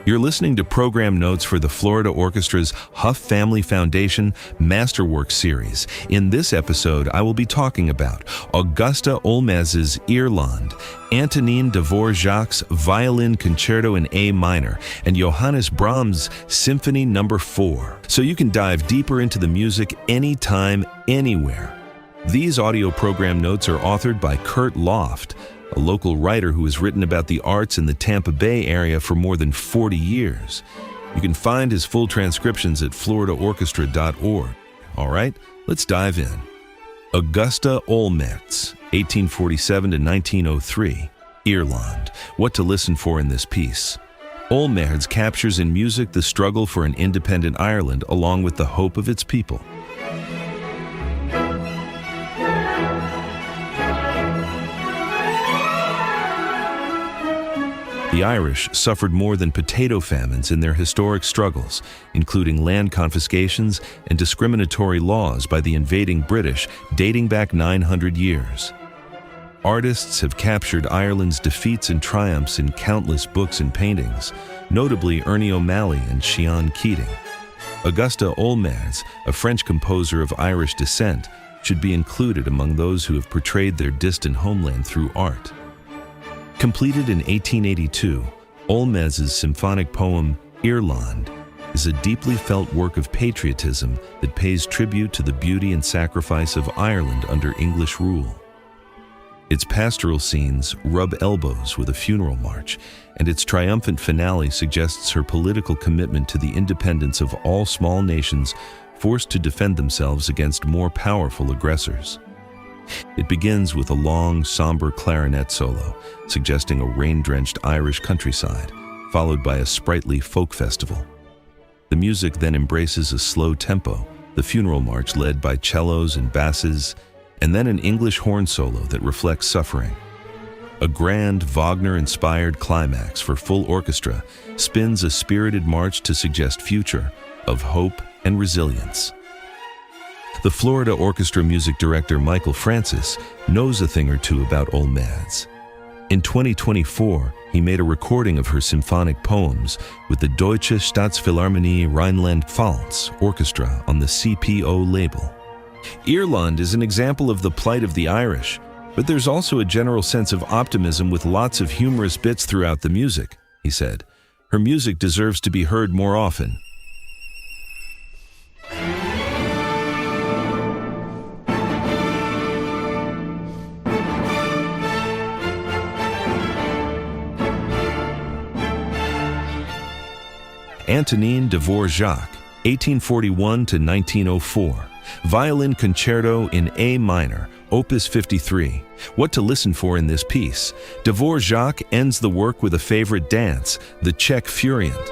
You're listening to program notes for the Florida Orchestra's Huff Family Foundation Masterworks series. In this episode, I will be talking about Augusta Holmès' Irlande, Antonin Dvořák's Violin Concerto in A minor, and Johannes Brahms' Symphony No. 4. So you can dive deeper into the music anytime, anywhere. These audio program notes are authored by Kurt Loft, a local writer who has written about the arts in the Tampa Bay area for more than 40 years. You can find his full transcriptions at floridaorchestra.org. All right, let's dive in. Augusta Holmès, 1847 to 1903, Irlande. What to listen for in this piece. Holmès captures in music the struggle for an independent Ireland along with the hope of its people. The Irish suffered more than potato famines in their historic struggles, including land confiscations and discriminatory laws by the invading British dating back 900 years. Artists have captured Ireland's defeats and triumphs in countless books and paintings, notably Ernie O'Malley and Sian Keating. Augusta Holmès, a French composer of Irish descent, should be included among those who have portrayed their distant homeland through art. Completed in 1882, Holmès' symphonic poem, Irlande, is a deeply felt work of patriotism that pays tribute to the beauty and sacrifice of Ireland under English rule. Its pastoral scenes rub elbows with a funeral march, and its triumphant finale suggests her political commitment to the independence of all small nations forced to defend themselves against more powerful aggressors. It begins with a long, somber clarinet solo, suggesting a rain-drenched Irish countryside, followed by a sprightly folk festival. The music then embraces a slow tempo, the funeral march led by cellos and basses, and then an English horn solo that reflects suffering. A grand Wagner-inspired climax for full orchestra spins a spirited march to suggest future of hope and resilience. The Florida Orchestra music director Michael Francis knows a thing or two about Holmès. In 2024, he made a recording of her symphonic poems with the Deutsche Staatsphilharmonie Rheinland-Pfalz Orchestra on the CPO label. Irlande is an example of the plight of the Irish, but there's also a general sense of optimism with lots of humorous bits throughout the music, he said. Her music deserves to be heard more often. Antonin Dvořák, 1841 to 1904, Violin Concerto in A minor, Opus 53. What to listen for in this piece. Dvořák ends the work with a favorite dance, the Czech furiant.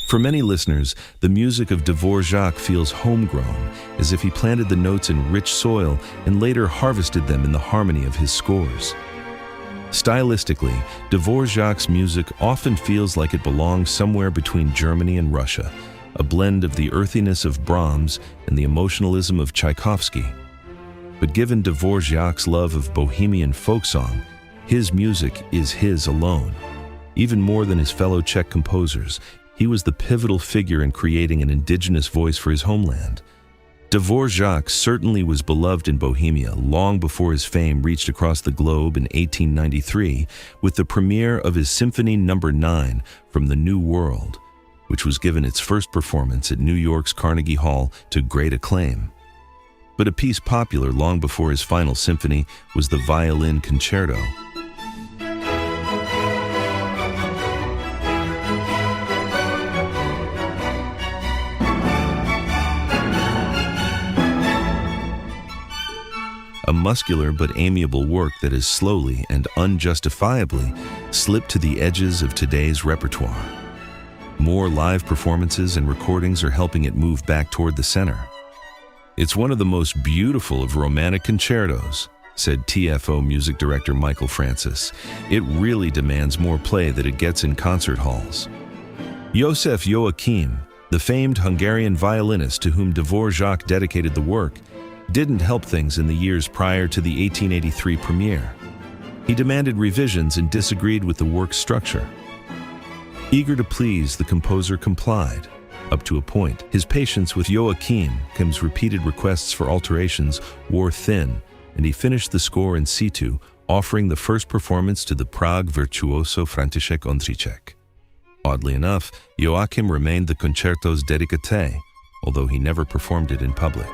For many listeners, the music of Dvořák feels homegrown, as if he planted the notes in rich soil and later harvested them in the harmony of his scores. Stylistically, Dvořák's music often feels like it belongs somewhere between Germany and Russia, a blend of the earthiness of Brahms and the emotionalism of Tchaikovsky. But given Dvořák's love of Bohemian folk song, his music is his alone. Even more than his fellow Czech composers, he was the pivotal figure in creating an indigenous voice for his homeland. Dvořák certainly was beloved in Bohemia long before his fame reached across the globe in 1893 with the premiere of his Symphony No. 9 from the New World, which was given its first performance at New York's Carnegie Hall to great acclaim. But a piece popular long before his final symphony was the Violin Concerto. A muscular but amiable work that has slowly and unjustifiably slipped to the edges of today's repertoire. More live performances and recordings are helping it move back toward the center. It's one of the most beautiful of romantic concertos, said TFO music director Michael Francis. "It really demands more play than it gets in concert halls." József Joachim, the famed Hungarian violinist to whom Dvořák dedicated the work, didn't help things in the years prior to the 1883 premiere. He demanded revisions and disagreed with the work's structure. Eager to please, the composer complied, up to a point. His patience with Joachim's repeated requests for alterations wore thin, and he finished the score in situ, offering the first performance to the Prague virtuoso František Ondříček. Oddly enough, Joachim remained the concerto's dedicatee, although he never performed it in public.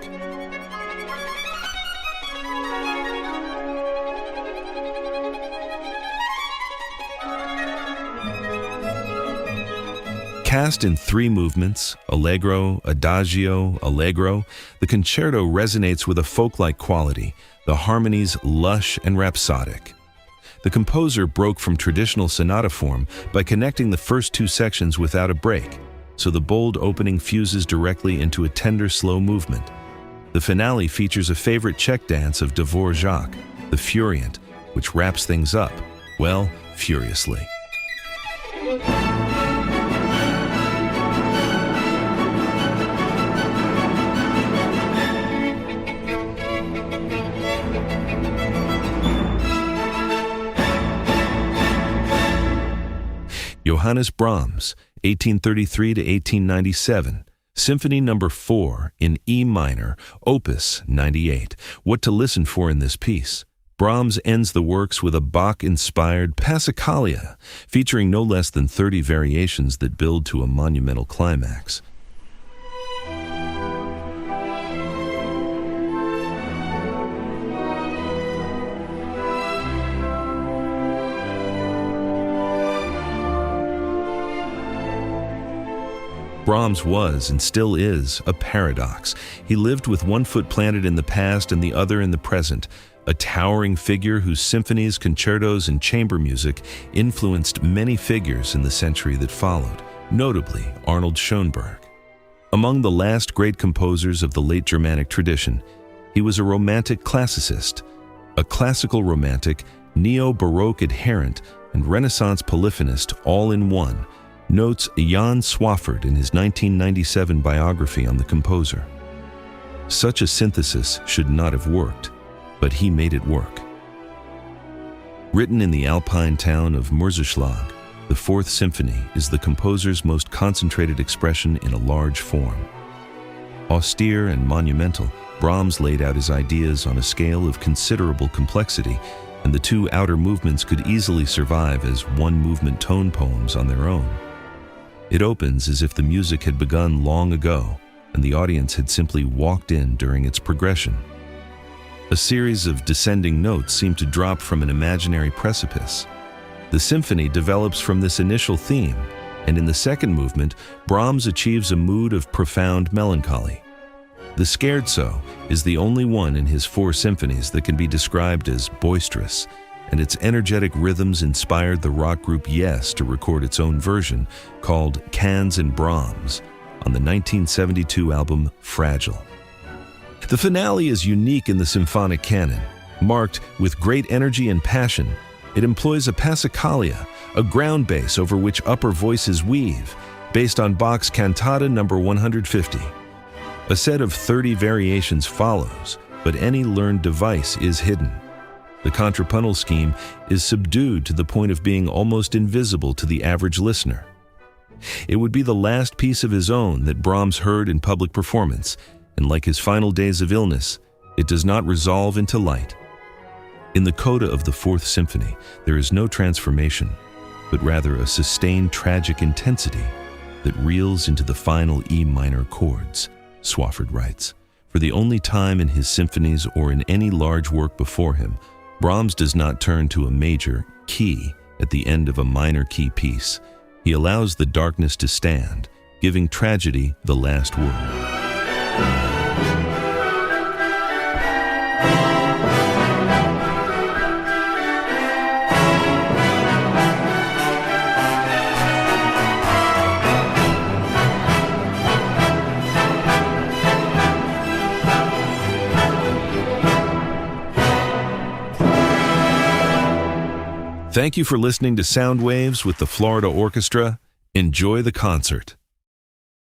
Cast in 3 movements, allegro, adagio, allegro, the concerto resonates with a folk-like quality, the harmonies lush and rhapsodic. The composer broke from traditional sonata form by connecting the first 2 sections without a break, so the bold opening fuses directly into a tender, slow movement. The finale features a favorite Czech dance of Dvořák, the furiant, which wraps things up, well, furiously. Johannes Brahms, 1833 to 1897, Symphony No. 4 in E minor, Opus 98. What to listen for in this piece? Brahms ends the works with a Bach-inspired passacaglia, featuring no less than 30 variations that build to a monumental climax. Brahms was, and still is, a paradox. He lived with one foot planted in the past and the other in the present, a towering figure whose symphonies, concertos, and chamber music influenced many figures in the century that followed, notably Arnold Schoenberg. Among the last great composers of the late Germanic tradition, he was a romantic classicist, a classical romantic, neo-Baroque adherent, and Renaissance polyphonist all in one, notes Jan Swafford in his 1997 biography on the composer. Such a synthesis should not have worked, but he made it work. Written in the alpine town of Mürzischlag, the Fourth Symphony is the composer's most concentrated expression in a large form. Austere and monumental, Brahms laid out his ideas on a scale of considerable complexity, and the 2 outer movements could easily survive as one-movement tone poems on their own. It opens as if the music had begun long ago, and the audience had simply walked in during its progression. A series of descending notes seem to drop from an imaginary precipice. The symphony develops from this initial theme, and in the second movement, Brahms achieves a mood of profound melancholy. The scherzo is the only one in his 4 symphonies that can be described as boisterous, and its energetic rhythms inspired the rock group Yes to record its own version, called Cans and Brahms, on the 1972 album Fragile. The finale is unique in the symphonic canon. Marked with great energy and passion, it employs a passacaglia, a ground bass over which upper voices weave, based on Bach's Cantata No. 150. A set of 30 variations follows, but any learned device is hidden. The contrapuntal scheme is subdued to the point of being almost invisible to the average listener. It would be the last piece of his own that Brahms heard in public performance, and like his final days of illness, it does not resolve into light. In the coda of the Fourth Symphony, there is no transformation, but rather a sustained tragic intensity that reels into the final E minor chords, Swafford writes. For the only time in his symphonies or in any large work before him, Brahms does not turn to a major key at the end of a minor key piece. He allows the darkness to stand, giving tragedy the last word. Thank you for listening to Sound Waves with the Florida Orchestra. Enjoy the concert.